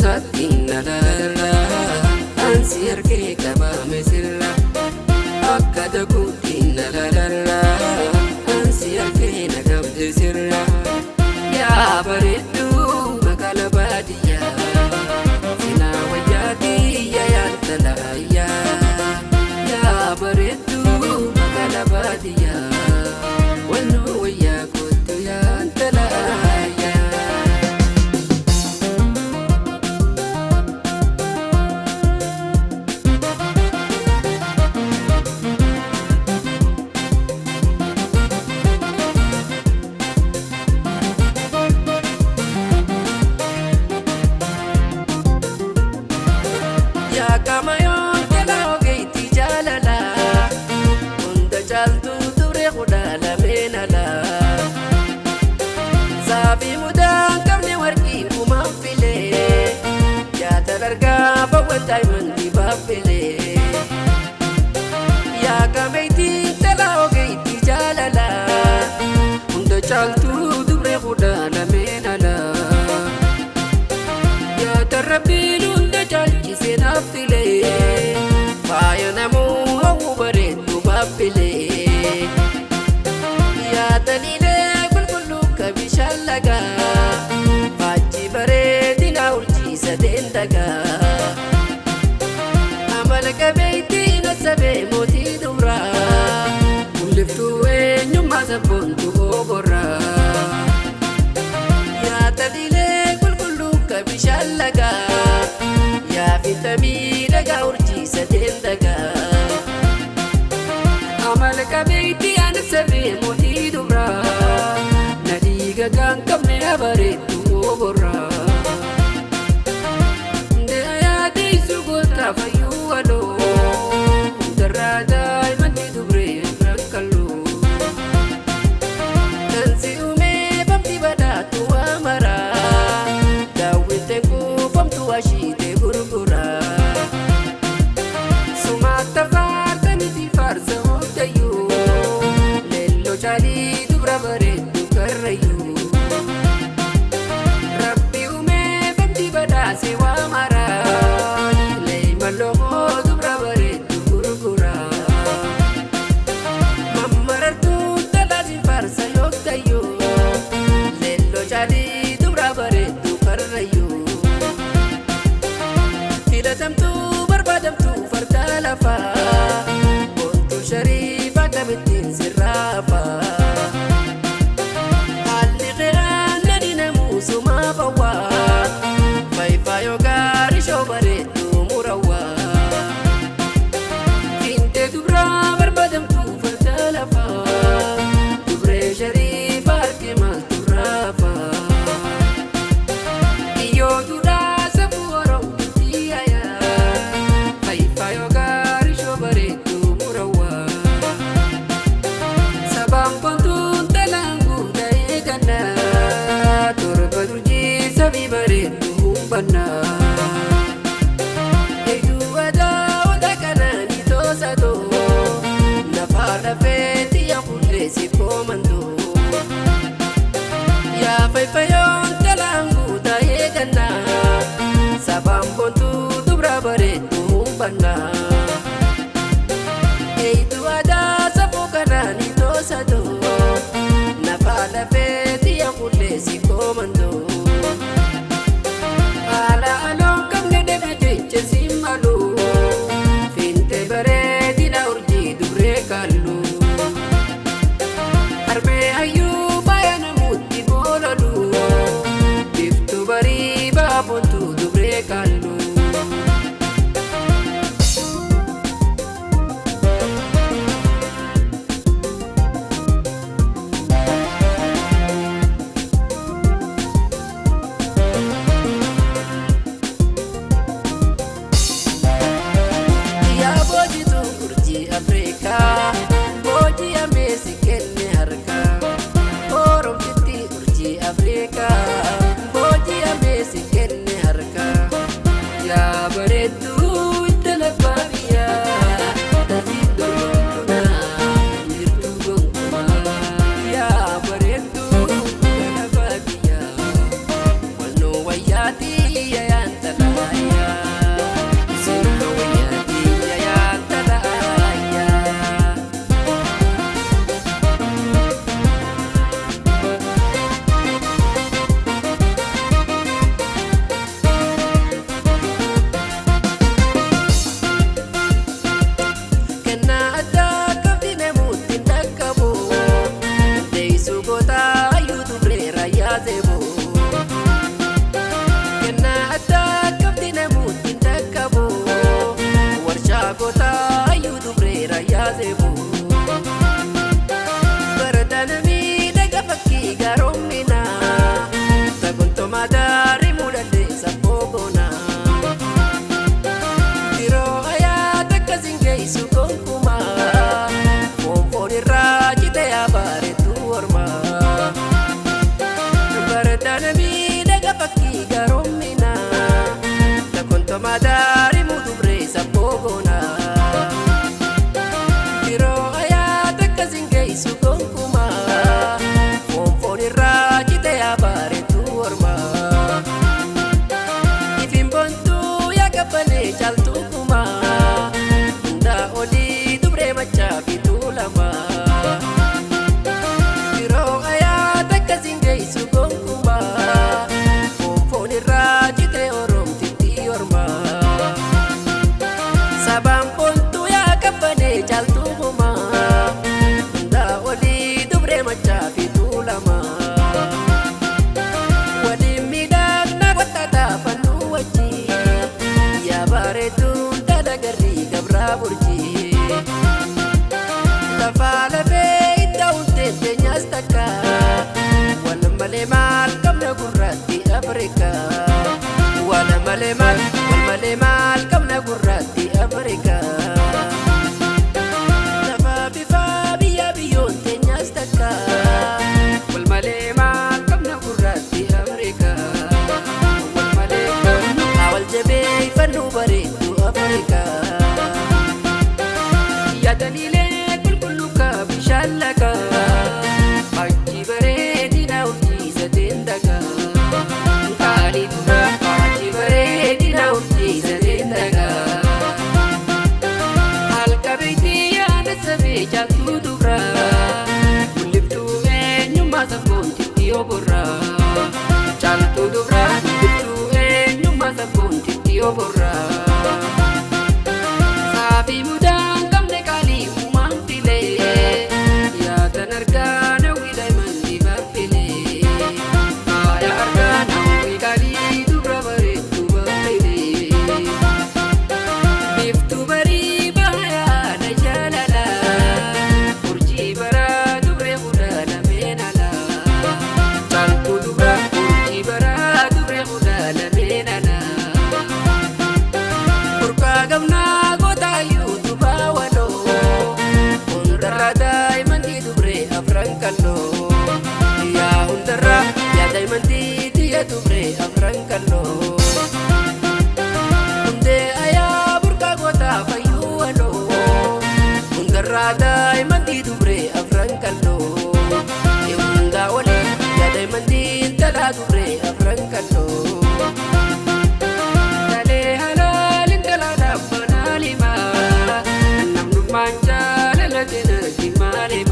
satina la la ansier ke kaba mesilla akada kutina la la ansier ke nagabde sirra ya baridu makala badiya sina wayati ya yantalaya ya baridu makala badiya wanu waya kutu yantalaya kamayon kala ogeiti jalala unda jaltu ture khudala menala sabi mudan kamne warki kuma file ya tadarga bawantai mandi bafile ya kamaiti kala ogeiti jalala unda jaltu ture khudala menala ya tarabilu jalchi senafile faya namu hubare tu bapile ya tanile bulbulu kabishalaga faji bare dina urji sadendaga amal kabeiti nasabe moti dura uliftu enyuma zabuntu obora ya tanile bulbulu kabishalaga فيتامين قاورتي ستندقا عملك بيتي أنا سبي موتي دبرا نتيجة كان كمني أبرد وبرا داياتي سقوطا فيوالو درا دايما تدبري ركالو تنسي أمي بمتي بداتو أمرا داويتكو فمتو أشيتي jali dubra bareedu karrayyuu dhagaa achi bareedina urjiisateen dhagaa qaalii duraa achi bareedina urjiisateen dhagaa halkabeetii yaada sabee jaaltuu duraa mul'iftuu eenyummaa sabboon titti oborraa jaaltuu duraa mul'iftuu eenyummaa sabboon titti oborraa. Saafii mudaan qabne qaalii uumaan filee yaatan argaa nawwii daa'imman baaffilee faaya argaa nawwii qaalii dubra bareedduu baaffilee biftuu barii bayaada jaalalaa urjii baraa dubree fudhalameen alaa jaaltuu dubra urjii baraa dubree fudhalameen alaa urgaa gamnaa yaa hundarraa yaa daa'imantii tiyya dubree afran kalloo hundee ayaa burqaa gootaa fayyuu waloo hundarraa daa'imantii dubree afran kalloo hundaa walii yaa daa'imantii intalaa dubree afran kalloo talee halaal intalaadhaaf banaa limaa namnummaan jaalala jenatti maaliif